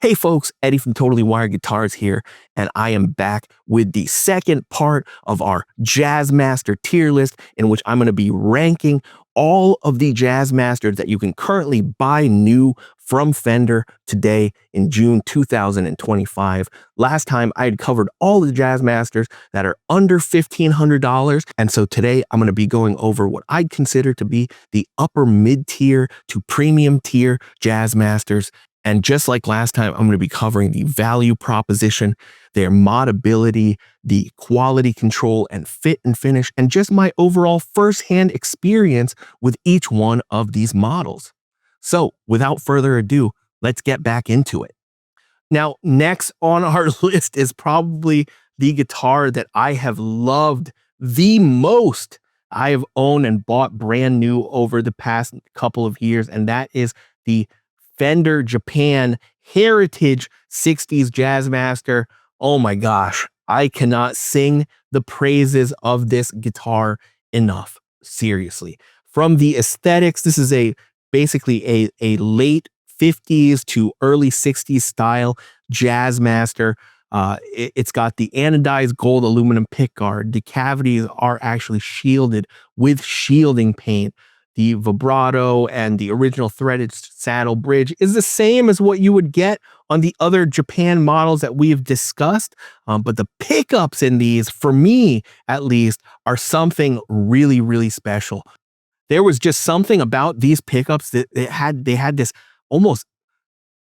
Hey folks, Eddie from Totally Wired Guitars here, and I am back with the second part of our Jazzmaster tier list, in which I'm going to be ranking all of the Jazzmasters that you can currently buy new from Fender today in June 2025. Last time I had covered all the Jazzmasters that are under $1,500, and so today I'm going to be going over what I'd consider to be the upper mid-tier to premium tier Jazzmasters. And just like last time, I'm going to be covering the value proposition, their modability, the quality control and fit and finish, and just my overall firsthand experience with each one of these models. So without further ado, let's get back into it. Now, next on our list is probably the guitar that I have loved the most. I have owned and bought brand new over the past couple of years, and that is the Fender Japan Heritage 60s Jazzmaster. Oh my gosh, I cannot sing the praises of this guitar enough. Seriously. From the aesthetics, this is basically a late 50s to early 60s style Jazzmaster. It's got the anodized gold aluminum pickguard. The cavities are actually shielded with shielding paint. The vibrato and the original threaded saddle bridge is the same as what you would get on the other Japan models that we've discussed. But the pickups in these, for me at least, are something really, really special. There was just something about these pickups that they had this almost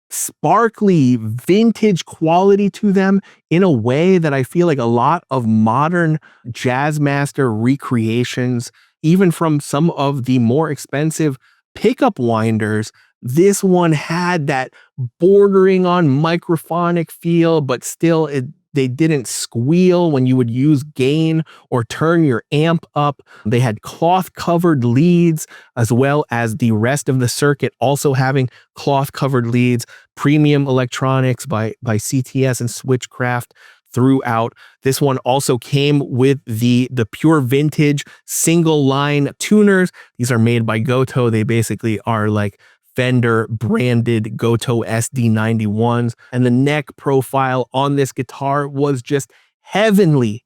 sparkly vintage quality to them in a way that I feel like a lot of modern Jazzmaster recreations, even from some of the more expensive pickup winders, this one had that bordering on microphonic feel, but still they didn't squeal when you would use gain or turn your amp up. They had cloth covered leads, as well as the rest of the circuit also having cloth covered leads. Premium electronics by CTS and Switchcraft throughout. This one also came with the pure vintage single line tuners. These are made by Goto. They basically are like Fender branded Goto SD91s, and the neck profile on this guitar was just heavenly.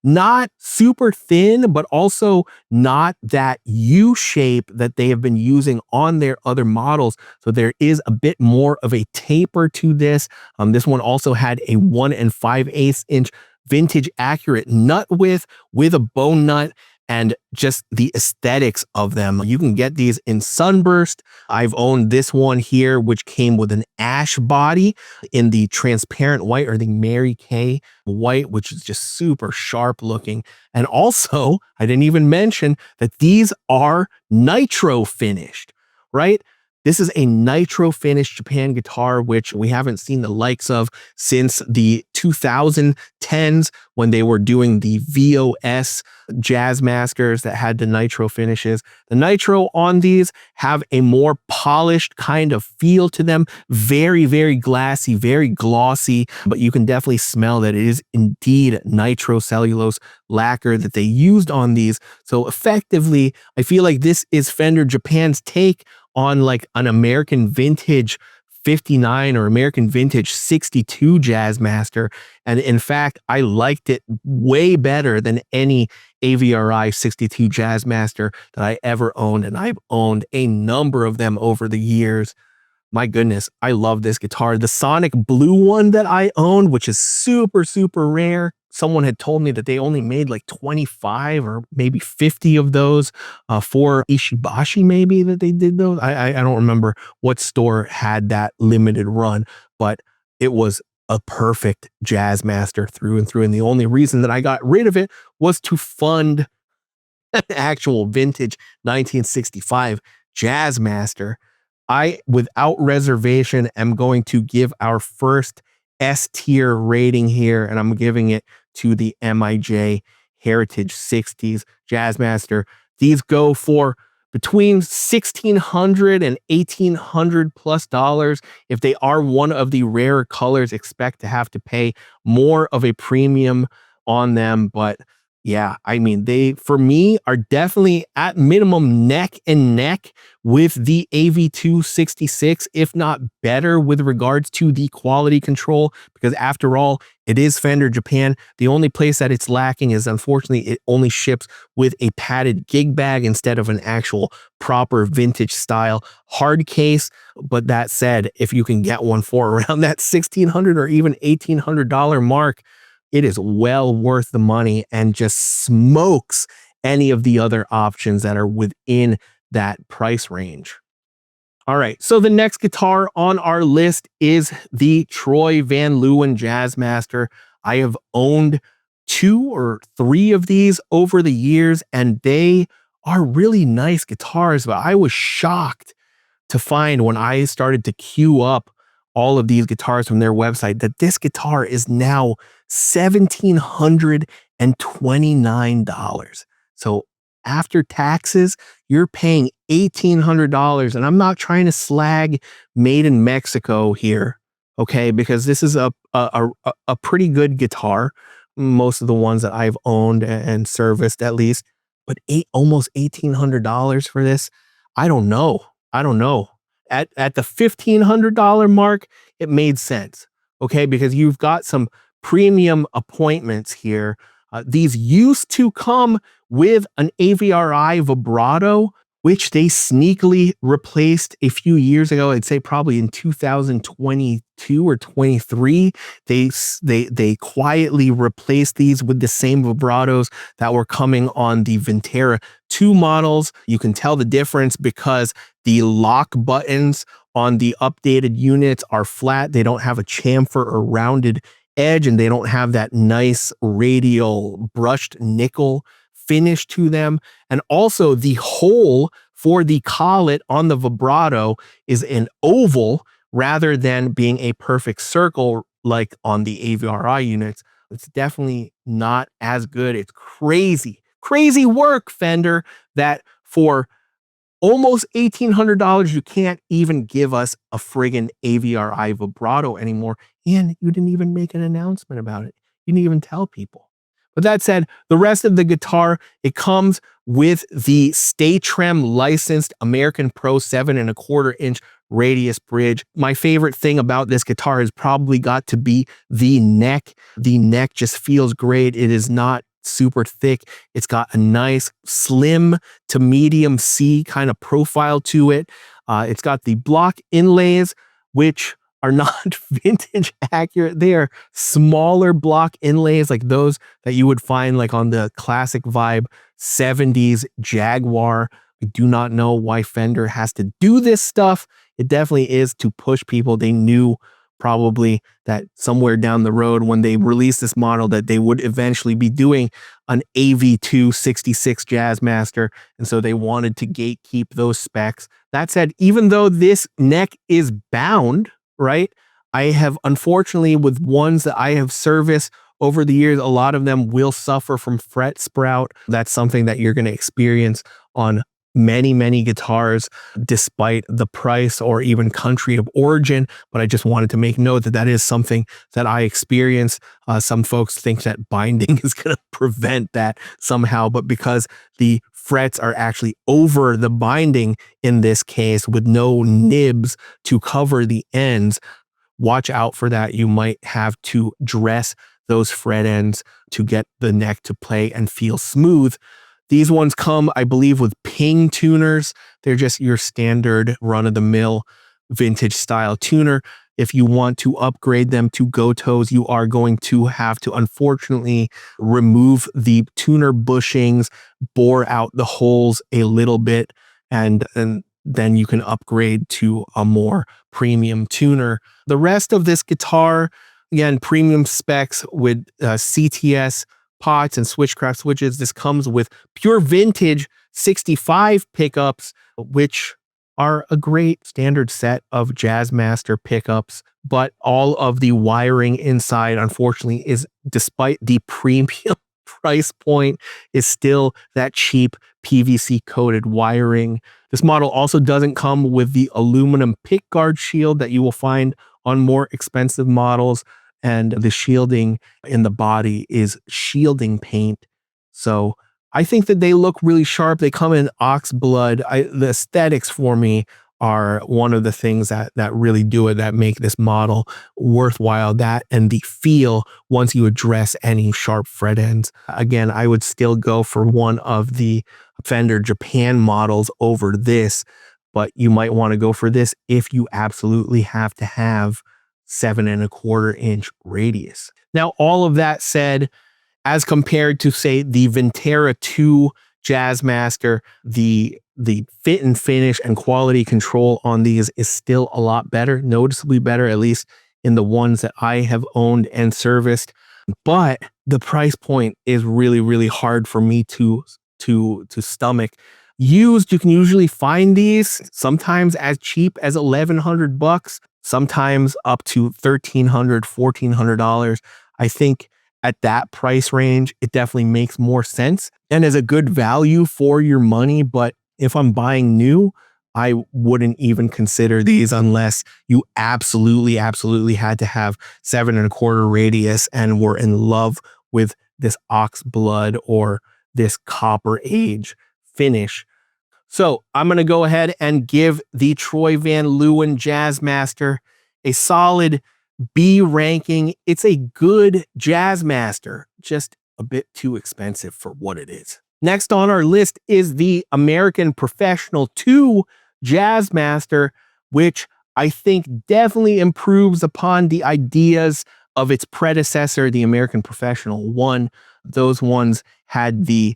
Not super thin, but also not that U shape that they have been using on their other models. So there is a bit more of a taper to this. This one also had a 1 5/8 inch vintage accurate nut width with a bone nut, and just the aesthetics of them. You can get these in sunburst. I've owned this one here, which came with an ash body in the transparent white, or the Mary Kay white, which is just super sharp looking. And also, I didn't even mention that these are nitro finished, right? This is a nitro finished Japan guitar, which we haven't seen the likes of since the 2010s when they were doing the VOS Jazzmasters that had the nitro finishes. The nitro on these have a more polished kind of feel to them. Very, very glassy, very glossy, but you can definitely smell that it is indeed nitro cellulose lacquer that they used on these. So effectively, I feel like this is Fender Japan's take on like an American vintage 59 or American vintage 62 Jazzmaster. And in fact, I liked it way better than any AVRI 62 Jazzmaster that I ever owned. And I've owned a number of them over the years. My goodness, I love this guitar. The Sonic Blue one that I owned, which is super, super rare. Someone had told me that they only made like 25 or maybe 50 of those for Ishibashi, maybe, that they did those. I don't remember what store had that limited run, but it was a perfect Jazzmaster through and through. And the only reason that I got rid of it was to fund an actual vintage 1965 Jazzmaster. I, without reservation, am going to give our first S tier rating here, and I'm giving it to the MIJ Heritage 60s Jazzmaster. These go for between $1,600 and $1,800 plus dollars. If they are one of the rarer colors, expect to have to pay more of a premium on them, but Yeah, I mean, they, for me, are definitely at minimum neck and neck with the AV266, if not better with regards to the quality control, because after all, it is Fender Japan. The only place that it's lacking is, unfortunately, it only ships with a padded gig bag instead of an actual proper vintage style hard case. But that said, if you can get one for around that $1,600 or even $1,800 mark, it is well worth the money and just smokes any of the other options that are within that price range. All right, so the next guitar on our list is the Troy Van Leeuwen Jazzmaster. I have owned 2 or 3 of these over the years, and they are really nice guitars, but I was shocked to find when I started to queue up all of these guitars from their website that this guitar is now $1,729. So after taxes, you're paying $1,800. And I'm not trying to slag made in Mexico here, okay? Because this is a pretty good guitar. Most of the ones that I've owned and serviced at least, but almost $1,800 for this. I don't know. I don't know. At the $1,500 mark, it made sense. Okay, because you've got some premium appointments here. These used to come with an AVRI vibrato, which they sneakily replaced a few years ago. I'd say probably in 2022 or 23. They quietly replaced these with the same vibratos that were coming on the Ventera 2 models. You can tell the difference because the lock buttons on the updated units are flat. They don't have a chamfer or rounded edge, and they don't have that nice radial brushed nickel finish to them. And also the hole for the collet on the vibrato is an oval rather than being a perfect circle like on the AVRI units. It's definitely not as good. It's crazy, crazy work, Fender, that for almost $1,800, you can't even give us a friggin' AVRI vibrato anymore. And you didn't even make an announcement about it. You didn't even tell people. But that said, the rest of the guitar, it comes with the Stay Trem licensed American Pro 7¼ inch radius bridge. My favorite thing about this guitar has probably got to be the neck. The neck just feels great. It is not super thick. It's got a nice slim to medium C kind of profile to it. It's got the block inlays, which are not vintage accurate. They are smaller block inlays like those that you would find like on the classic vibe 70s Jaguar. I do not know why Fender has to do this stuff. It definitely is to push people. They knew probably that somewhere down the road when they released this model that they would eventually be doing an AV266 Jazzmaster, and so they wanted to gatekeep those specs. That said, even though this neck is bound, right, I have unfortunately with ones that I have serviced over the years, a lot of them will suffer from fret sprout. That's something that you're going to experience on many guitars despite the price or even country of origin. But I just wanted to make note that that is something that I experience. Some folks think that binding is going to prevent that somehow, but because the frets are actually over the binding in this case with no nibs to cover the ends, watch out for that. You might have to dress those fret ends to get the neck to play and feel smooth. These ones come, I believe, with ping tuners. They're just your standard run-of-the-mill vintage style tuner. If you want to upgrade them to Gotos, you are going to have to, unfortunately, remove the tuner bushings, bore out the holes a little bit, and then you can upgrade to a more premium tuner. The rest of this guitar, again, premium specs with CTS pots and switchcraft switches. This comes with pure vintage 65 pickups, which are a great standard set of Jazzmaster pickups, but all of the wiring inside, unfortunately, is, despite the premium price point, is still that cheap PVC coated wiring. This model also doesn't come with the aluminum pickguard shield that you will find on more expensive models, and the shielding in the body is shielding paint. So I think that they look really sharp. They come in ox blood. The aesthetics for me are one of the things that really do it, that make this model worthwhile. That and the feel once you address any sharp fret ends. Again, I would still go for one of the Fender Japan models over this, but you might want to go for this if you absolutely have to have 7.25 inch radius. Now, all of that said, as compared to, say, the Ventera 2 Jazzmaster, the fit and finish and quality control on these is still a lot better, noticeably better, at least in the ones that I have owned and serviced. But the price point is really, really hard for me to stomach. Used, you can usually find these sometimes as cheap as $1,100, sometimes up to $1,300, $1,400. I think at that price range, it definitely makes more sense and is a good value for your money. But if I'm buying new, I wouldn't even consider these unless you absolutely, absolutely had to have 7.25 radius and were in love with this ox blood or this copper age finish. So I'm going to go ahead and give the Troy Van Leeuwen Jazzmaster a solid B ranking. It's a good Jazzmaster, just a bit too expensive for what it is. Next on our list is the American Professional 2 Jazzmaster, which I think definitely improves upon the ideas of its predecessor, the American Professional 1. Those ones had the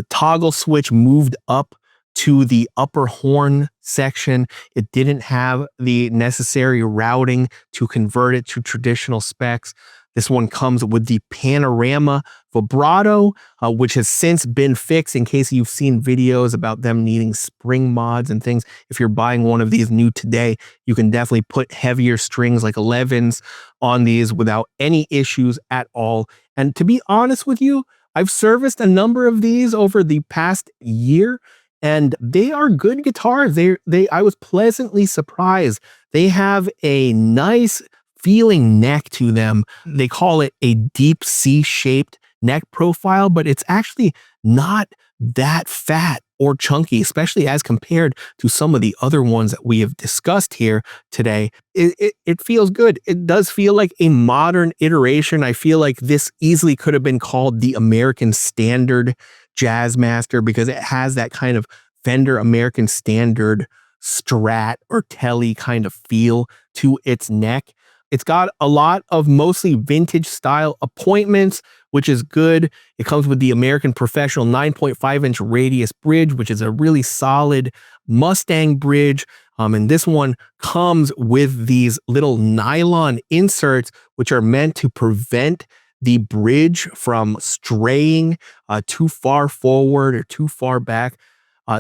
toggle switch moved up to the upper horn section. It didn't have the necessary routing to convert it to traditional specs. This one comes with the panorama vibrato, which has since been fixed in case you've seen videos about them needing spring mods and things. If you're buying one of these new today, you can definitely put heavier strings like 11s on these without any issues at all. And to be honest with you, I've serviced a number of these over the past year, and they are good guitars. I was pleasantly surprised. They have a nice feeling neck to them. They call it a deep C-shaped neck profile, but it's actually not that fat or chunky, especially as compared to some of the other ones that we have discussed here today. It feels good. It does feel like a modern iteration. I feel like this easily could have been called the American Standard Jazzmaster because it has that kind of Fender American Standard Strat or Telly kind of feel to its neck. It's got a lot of mostly vintage style appointments, which is good. It comes with the American Professional 9.5-inch radius bridge, which is a really solid Mustang bridge. And this one comes with these little nylon inserts, which are meant to prevent the bridge from straying too far forward or too far back.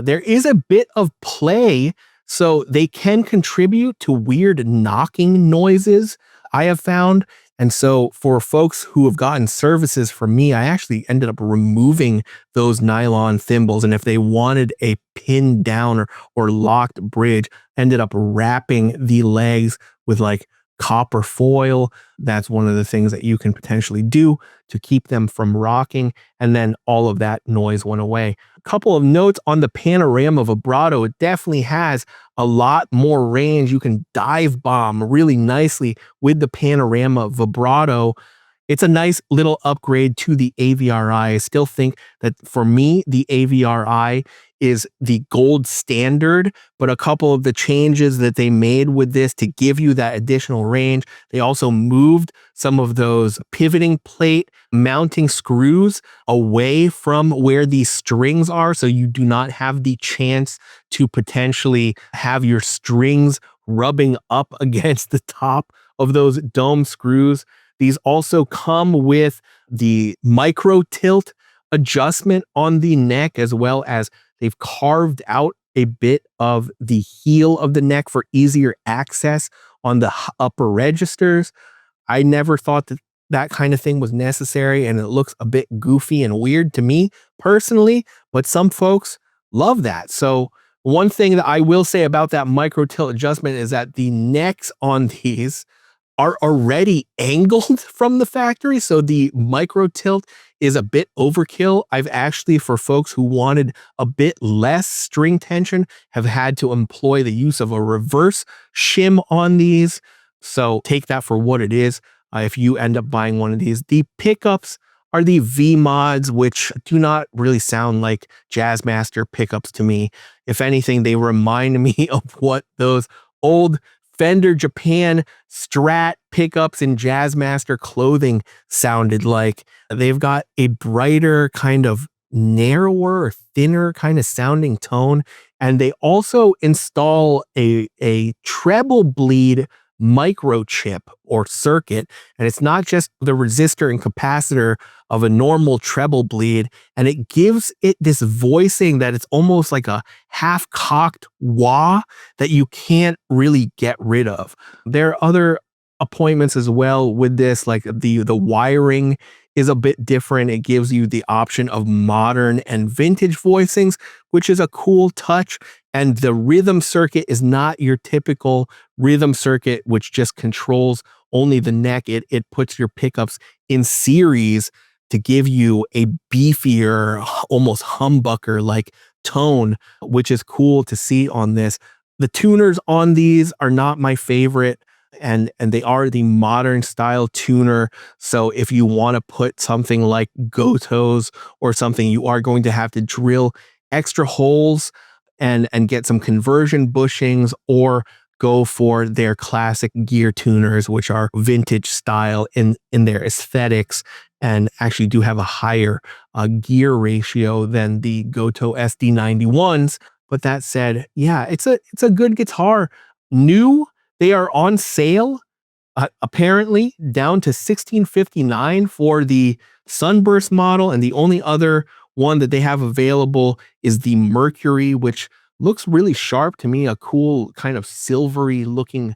There is a bit of play, so they can contribute to weird knocking noises, I have found. And so for folks who have gotten services from me, I actually ended up removing those nylon thimbles. And if they wanted a pinned down or locked bridge, ended up wrapping the legs with like copper foil. That's one of the things that you can potentially do to keep them from rocking. And then all of that noise went away. A couple of notes on the panorama vibrato. It definitely has a lot more range. You can dive bomb really nicely with the panorama vibrato. It's a nice little upgrade to the AVRI. I still think that for me, the AVRI is the gold standard, but a couple of the changes that they made with this to give you that additional range, they also moved some of those pivoting plate mounting screws away from where these strings are, so you do not have the chance to potentially have your strings rubbing up against the top of those dome screws. These also come with the micro tilt adjustment on the neck, as well as they've carved out a bit of the heel of the neck for easier access on the upper registers. I never thought that that kind of thing was necessary, and it looks a bit goofy and weird to me personally, but some folks love that. So one thing that I will say about that micro tilt adjustment is that the necks on these are already angled from the factory. So the micro tilt is a bit overkill. I've actually, for folks who wanted a bit less string tension, have had to employ the use of a reverse shim on these. So take that for what it is. If you end up buying one of these, the pickups are the V mods, which do not really sound like Jazzmaster pickups to me. If anything, they remind me of what those old Fender Japan Strat pickups in Jazzmaster clothing sounded like. They've got a brighter, kind of narrower or thinner kind of sounding tone. And they also install a treble bleed microchip or circuit. And it's not just the resistor and capacitor of a normal treble bleed. And it gives it this voicing that it's almost like a half-cocked wah that you can't really get rid of. There are other appointments as well with this, like the wiring is a bit different. It gives you the option of modern and vintage voicings, which is a cool touch. And the rhythm circuit is not your typical rhythm circuit, which just controls only the neck. It puts your pickups in series to give you a beefier, almost humbucker-like tone, which is cool to see on this. The tuners on these are not my favorite, and they are the modern style tuner. So if you want to put something like Gotos or something, you are going to have to drill extra holes and get some conversion bushings, or go for their classic gear tuners, which are vintage style in their aesthetics and actually do have a higher gear ratio than the Goto SD91s. But that said, yeah, it's a good guitar. New, they are on sale, apparently down to $1,659 for the Sunburst model, and the only other one that they have available is the Mercury, which looks really sharp to me, a cool kind of silvery looking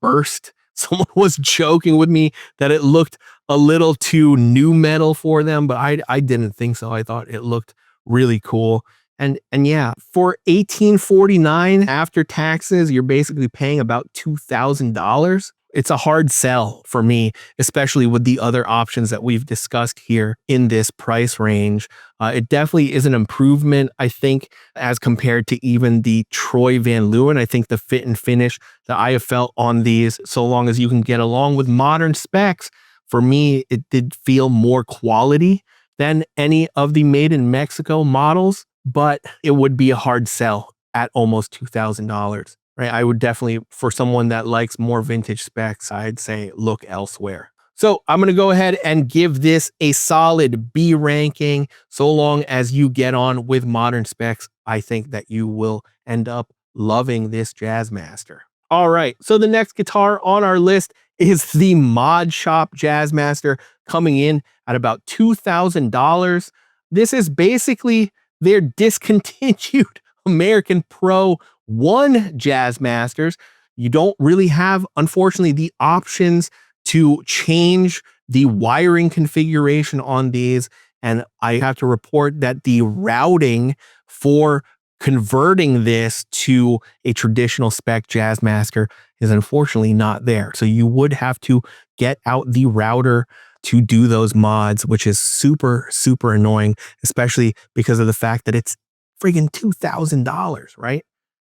burst. Someone was joking with me that it looked a little too new metal for them, but I didn't think so. I thought it looked really cool. And yeah, for $1,849 after taxes, you're basically paying about $2,000. It's a hard sell for me, especially with the other options that we've discussed here in this price range. It definitely is an improvement, I think, as compared to even the Troy Van Leeuwen. I think the fit and finish that I have felt on these, so long as you can get along with modern specs, for me, it did feel more quality than any of the made in Mexico models, but it would be a hard sell at almost $2,000. Right? I would definitely, for someone that likes more vintage specs, I'd say look elsewhere. So I'm going to go ahead and give this a solid B ranking. So long as you get on with modern specs, I think that you will end up loving this Jazzmaster. All right, so the next guitar on our list is the Mod Shop Jazzmaster, coming in at about $2,000. This is basically their discontinued American Pro 1 Jazzmasters. You don't really have, unfortunately, the options to change the wiring configuration on these. And I have to report that the routing for converting this to a traditional spec Jazzmaster is unfortunately not there. So you would have to get out the router to do those mods, which is super, super annoying, especially because of the fact that it's friggin' $2,000, right?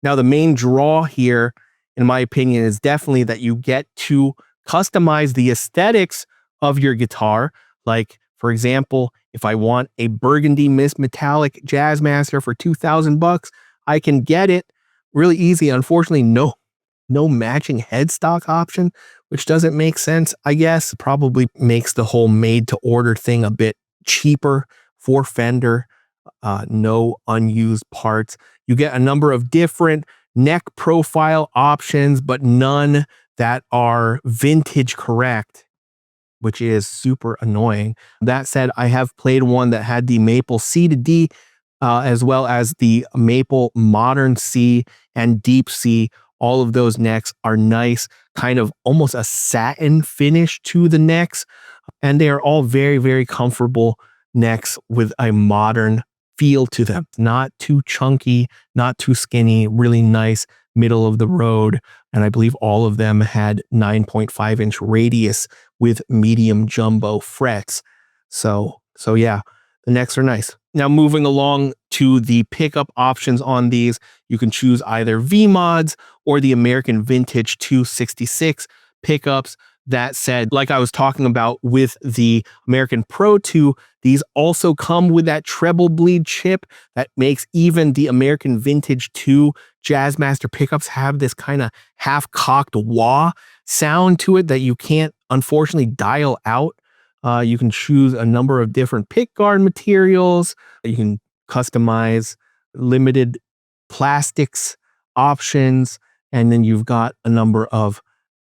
Now, the main draw here, in my opinion, is definitely that you get to customize the aesthetics of your guitar. Like, for example, if I want a burgundy Miss Metallic Jazzmaster for $2,000, I can get it really easy. Unfortunately, no matching headstock option, which doesn't make sense, I guess. Probably makes the whole made-to-order thing a bit cheaper for Fender. No unused parts. You get a number of different neck profile options, but none that are vintage correct, which is super annoying. That said, I have played one that had the Maple C to D, as well as the Maple Modern C and Deep C. All of those necks are nice, kind of almost a satin finish to the necks. And they are all very, very comfortable necks with a modern feel to them. Not too chunky, not too skinny, really nice middle of the road. And I believe all of them had 9.5-inch radius with medium jumbo frets. So So yeah, the necks are nice. Now moving along to the pickup options on these, you can choose either V mods or the American Vintage 266 pickups. That said, like I was talking about with the American Pro 2, these also come with that treble bleed chip that makes even the American Vintage 2 Jazzmaster pickups have this kind of half-cocked wah sound to it that you can't unfortunately dial out. You can choose a number of different pick guard materials. You can customize limited plastics options, and then you've got a number of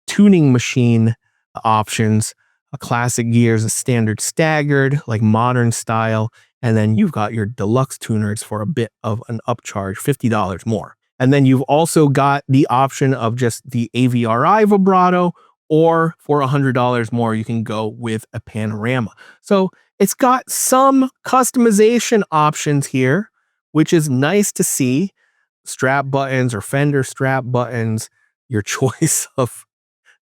tuning machine options. A classic gears, a standard staggered, like modern style, and then you've got your deluxe tuners for a bit of an upcharge, $50 more. And then you've also got the option of just the AVRI vibrato, or for $100 more, you can go with a panorama. So it's got some customization options here, which is nice to see. Strap buttons or Fender strap buttons, your choice of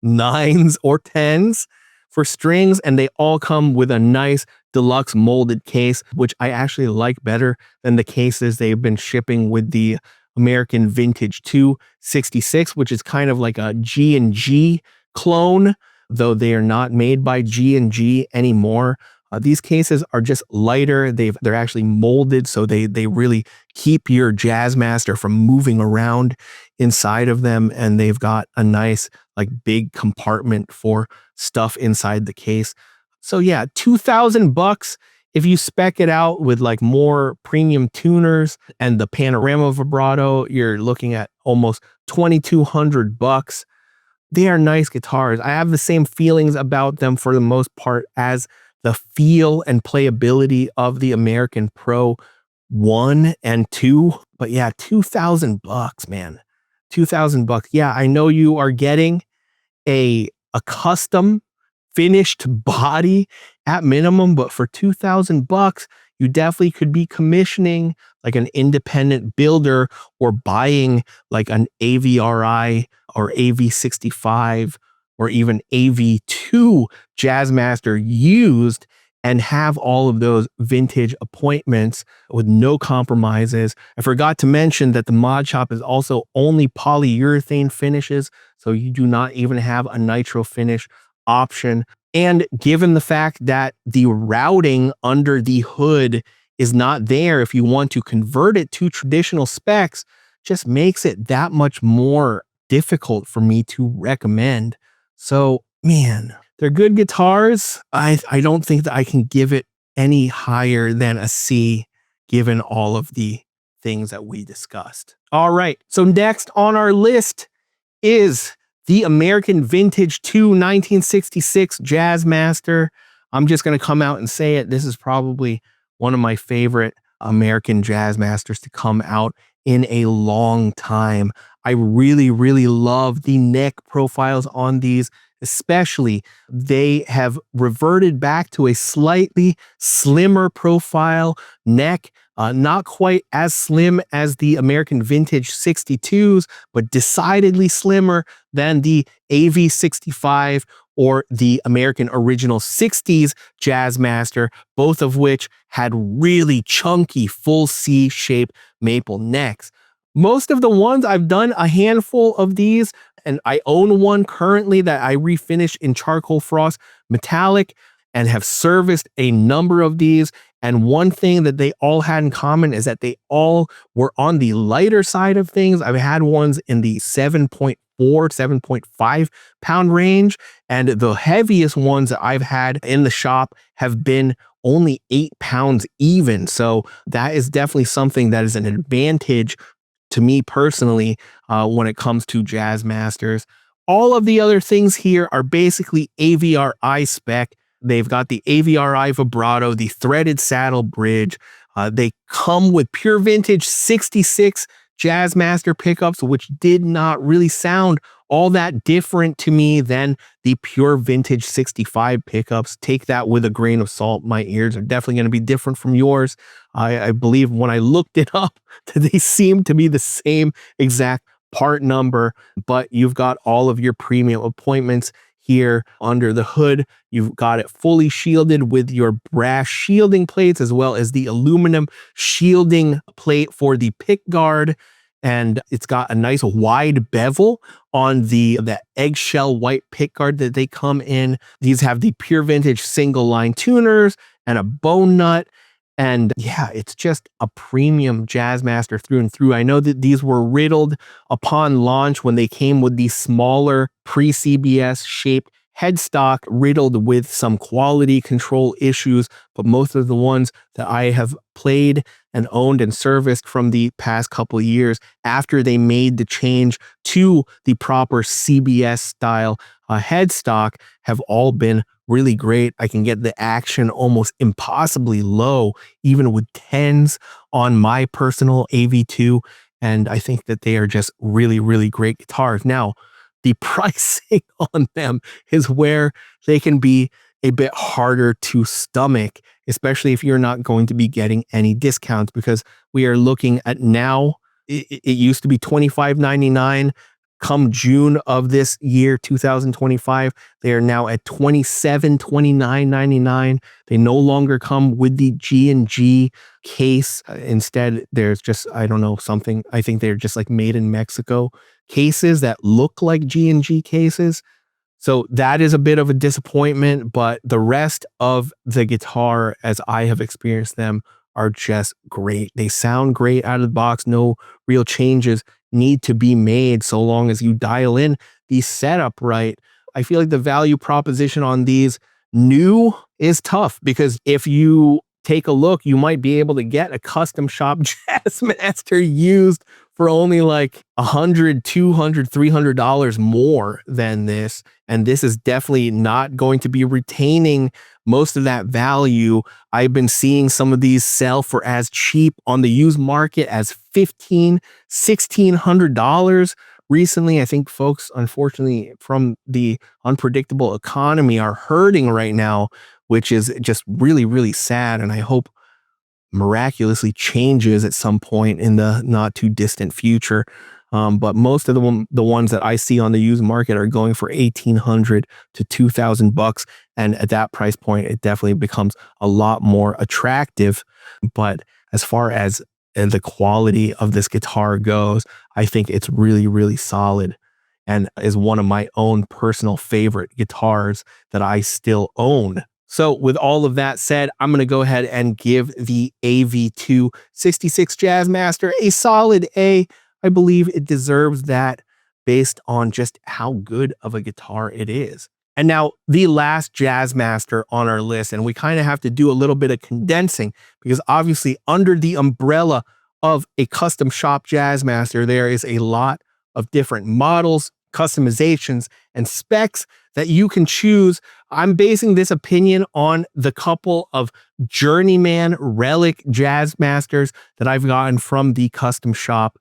9s or 10s for strings, and they all come with a nice deluxe molded case, which I actually like better than the cases they've been shipping with the American Vintage 266, which is kind of like a G&G clone, though they are not made by G&G anymore. These cases are just lighter. They're actually molded, so they really keep your Jazzmaster from moving around inside of them, and they've got a nice like big compartment for stuff inside the case. So yeah, $2,000 if you spec it out with like more premium tuners and the panorama vibrato, you're looking at almost $2,200. They are nice guitars. I have the same feelings about them for the most part as the feel and playability of the American Pro 1 and 2. But yeah, $2,000, man. $2,000. Yeah, I know you are getting a custom finished body at minimum, but for $2,000, you definitely could be commissioning like an independent builder or buying like an AVRI or AV65 or even AV2 Jazzmaster used and have all of those vintage appointments with no compromises. I forgot to mention that the mod shop is also only polyurethane finishes, so you do not even have a nitro finish option. And given the fact that the routing under the hood is not there, if you want to convert it to traditional specs, just makes it that much more difficult for me to recommend. So, man, they're good guitars. I don't think that I can give it any higher than a C, given all of the things that we discussed. All right, so next on our list is the American Vintage 2 1966 Jazzmaster. I'm just going to come out and say it. This is probably one of my favorite American Jazzmasters to come out in a long time. I really, really love the neck profiles on these, especially they have reverted back to a slightly slimmer profile neck. Not quite as slim as the American Vintage 62s, but decidedly slimmer than the AV65 or the American Original 60s Jazzmaster, both of which had really chunky full C-shaped maple necks. Most of the ones I've done a handful of these, and I own one currently that I refinished in charcoal frost metallic and have serviced a number of these. And one thing that they all had in common is that they all were on the lighter side of things. I've had ones in the 7.4, 7.5 pound range, and the heaviest ones that I've had in the shop have been only 8 pounds even. So that is definitely something that is an advantage to me personally when it comes to Jazzmasters. All of the other things here are basically AVRI spec. They've got the AVRI vibrato, the threaded saddle bridge. They come with pure vintage 66 Jazzmaster pickups, which did not really sound all that different to me than the pure vintage 65 pickups. Take that with a grain of salt. My ears are definitely going to be different from yours. I believe when I looked it up, they seem to be the same exact part number, but you've got all of your premium appointments here under the hood. You've got it fully shielded with your brass shielding plates, as well as the aluminum shielding plate for the pick guard. And it's got a nice wide bevel on the eggshell white pick guard that they come in. These have the pure vintage single line tuners and a bone nut. And yeah, it's just a premium Jazzmaster through and through. I know that these were riddled upon launch when they came with the smaller pre-CBS shaped headstock, riddled with some quality control issues, but most of the ones that I have played and owned and serviced from the past couple of years after they made the change to the proper CBS style headstock have all been really great. I can get the action almost impossibly low, even with 10s on my personal AV2. And I think that they are just really, really great guitars. Now, the pricing on them is where they can be a bit harder to stomach, especially if you're not going to be getting any discounts, because we are looking at now, it used to be $25.99. Come June of this year, 2025, they are now at $27-29.99. They no longer come with the G&G case. Instead, there's just, I don't know, something. I think they're just like made in Mexico cases that look like G&G cases. So that is a bit of a disappointment, but the rest of the guitar, as I have experienced them, are just great. They sound great out of the box. No real changes need to be made so long as you dial in the setup right. I feel like the value proposition on these new is tough, because if you take a look, you might be able to get a custom shop Jazzmaster used for only like $100, $200, $300 more than this. And this is definitely not going to be retaining most of that value. I've been seeing some of these sell for as cheap on the used market as $1,500, $1,600 recently. I think folks, unfortunately, from the unpredictable economy are hurting right now, which is just really, really sad. And I hope miraculously changes at some point in the not too distant future. But most of the ones that I see on the used market are going for $1,800 to $2,000. And at that price point, it definitely becomes a lot more attractive. But as far as the quality of this guitar goes, I think it's really, really solid, and is one of my own personal favorite guitars that I still own. So with all of that said, I'm going to go ahead and give the AV2 66 Jazzmaster a solid A. I believe it deserves that based on just how good of a guitar it is. And now the last Jazzmaster on our list, and we kind of have to do a little bit of condensing, because obviously under the umbrella of a custom shop Jazzmaster, there is a lot of different models, customizations, and specs that you can choose. I'm basing this opinion on the couple of journeyman relic Jazzmasters that I've gotten from the custom shop.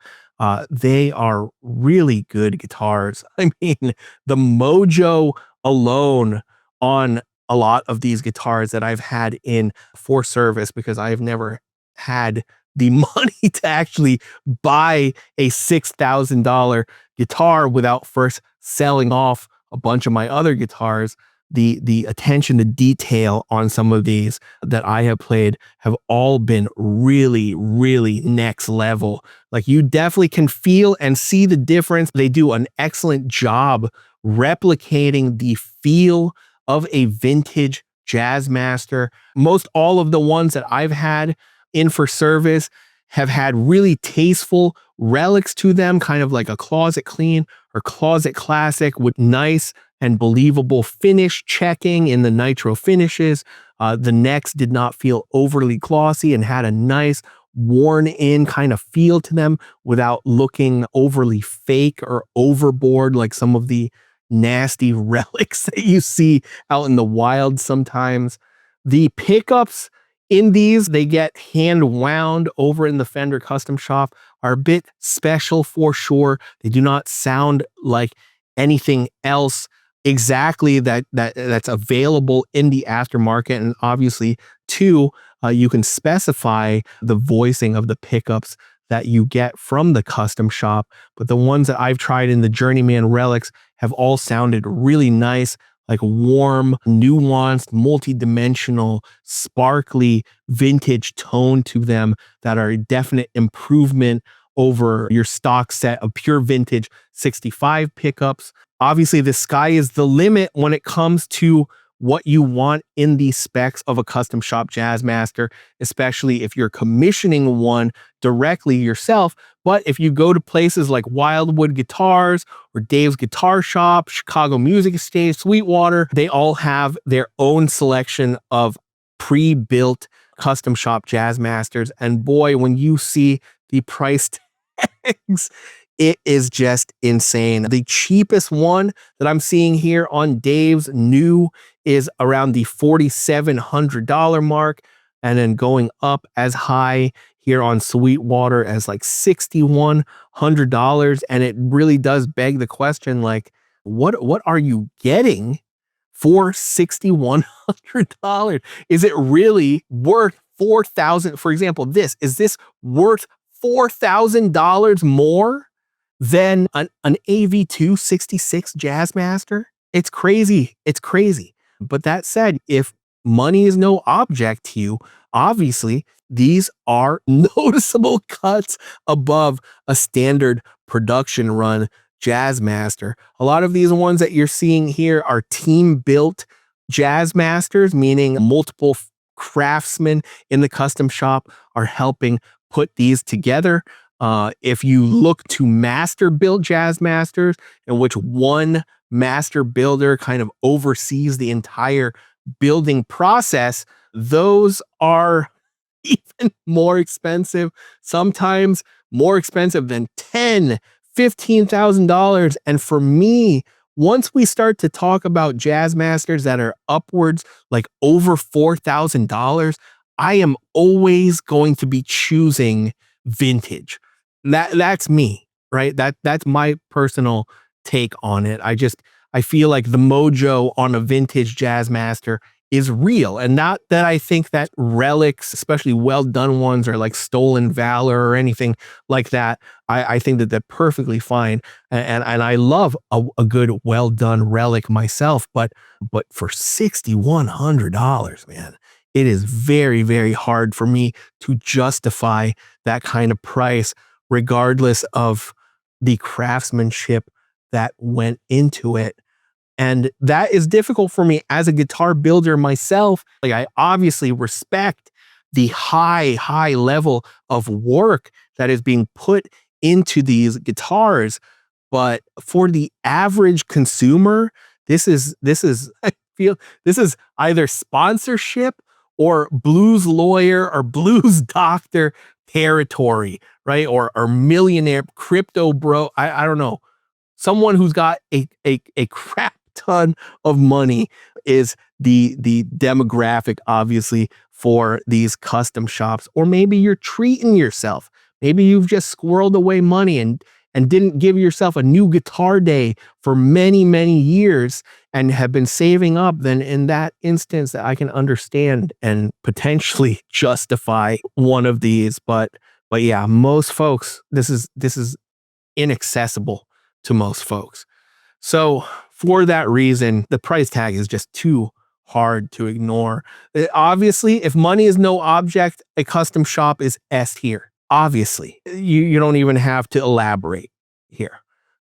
They are really good guitars. I mean, the mojo alone on a lot of these guitars that I've had in for service, because I've never had the money to actually buy a $6,000 guitar without first selling off a bunch of my other guitars. The attention to detail on some of these that I have played have all been really, really next level. Like, you definitely can feel and see the difference. They do an excellent job replicating the feel of a vintage Jazzmaster. Most all of the ones that I've had in for service have had really tasteful relics to them, kind of like a closet clean or closet classic with nice and believable finish checking in the nitro finishes. The necks did not feel overly glossy and had a nice worn in kind of feel to them without looking overly fake or overboard like some of the nasty relics that you see out in the wild sometimes. The pickups in these, they get hand wound over in the Fender Custom Shop, are a bit special for sure. They do not sound like anything else exactly that's available in the aftermarket. And obviously, too, you can specify the voicing of the pickups that you get from the custom shop. But the ones that I've tried in the Journeyman relics have all sounded really nice. like warm, nuanced, multi-dimensional, sparkly, vintage tone to them that are a definite improvement over your stock set of pure vintage 65 pickups. Obviously, the sky is the limit when it comes to what you want in the specs of a custom shop Jazzmaster, especially if you're commissioning one directly yourself. But if you go to places like Wildwood Guitars or Dave's Guitar Shop, Chicago Music Estate, Sweetwater, they all have their own selection of pre-built custom shop Jazzmasters. And boy, when you see the price tags, it is just insane. The cheapest one that I'm seeing here on Dave's new is around the $4,700 mark, and then going up as high here on Sweetwater as like $6,100. And it really does beg the question, like, what are you getting for $6,100? Is it really worth $4,000? For example, is this worth $4,000 more than an AV2 66 Jazzmaster? It's crazy. It's crazy. But that said, if money is no object to you, obviously these are noticeable cuts above a standard production run Jazzmaster. A lot of these ones that you're seeing here are team built Jazzmasters, meaning multiple craftsmen in the custom shop are helping put these together. If you look to master built Jazzmasters, in which one master builder kind of oversees the entire building process, those are even more expensive, sometimes more expensive than $10,000-$15,000. And for me, once we start to talk about Jazzmasters that are upwards, like over $4,000, I am always going to be choosing vintage. That's me, right? That's my personal take on it. I feel like the mojo on a vintage Jazzmaster is real, and not that I think that relics, especially well done ones, are like stolen valor or anything like that. I think that they're perfectly fine, and I love a good well done relic myself. But for $6,100, man, it is very, very hard for me to justify that kind of price, regardless of the craftsmanship that went into it. And that is difficult for me as a guitar builder myself. Like, I obviously respect the high level of work that is being put into these guitars. But for the average consumer, this is I feel this is either sponsorship or blues lawyer or blues doctor territory, right? Or millionaire crypto bro. I don't know. Someone who's got a crap ton of money is the demographic, obviously, for these custom shops. Or maybe you're treating yourself. Maybe you've just squirreled away money and didn't give yourself a new guitar day for many, many years and have been saving up. Then in that instance, I can understand and potentially justify one of these. But yeah, most folks, this is inaccessible to most folks. So for that reason, the price tag is just too hard to ignore. Obviously, if money is no object, a custom shop is S tier. Obviously, you don't even have to elaborate here.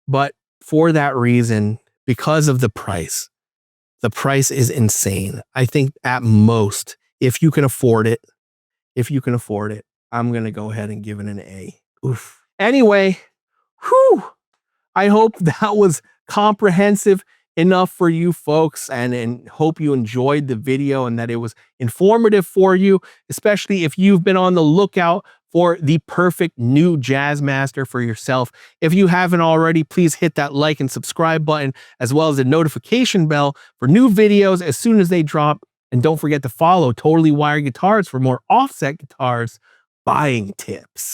But for that reason, because of the price is insane. I think at most, if you can afford it, I'm going to go ahead and give it an A. Oof. Anyway, whew, I hope that was comprehensive enough for you folks, and hope you enjoyed the video and that it was informative for you, especially if you've been on the lookout for the perfect new Jazzmaster for yourself. If you haven't already, please hit that like and subscribe button, as well as the notification bell for new videos as soon as they drop. And don't forget to follow Totally Wired Guitars for more offset guitars buying tips.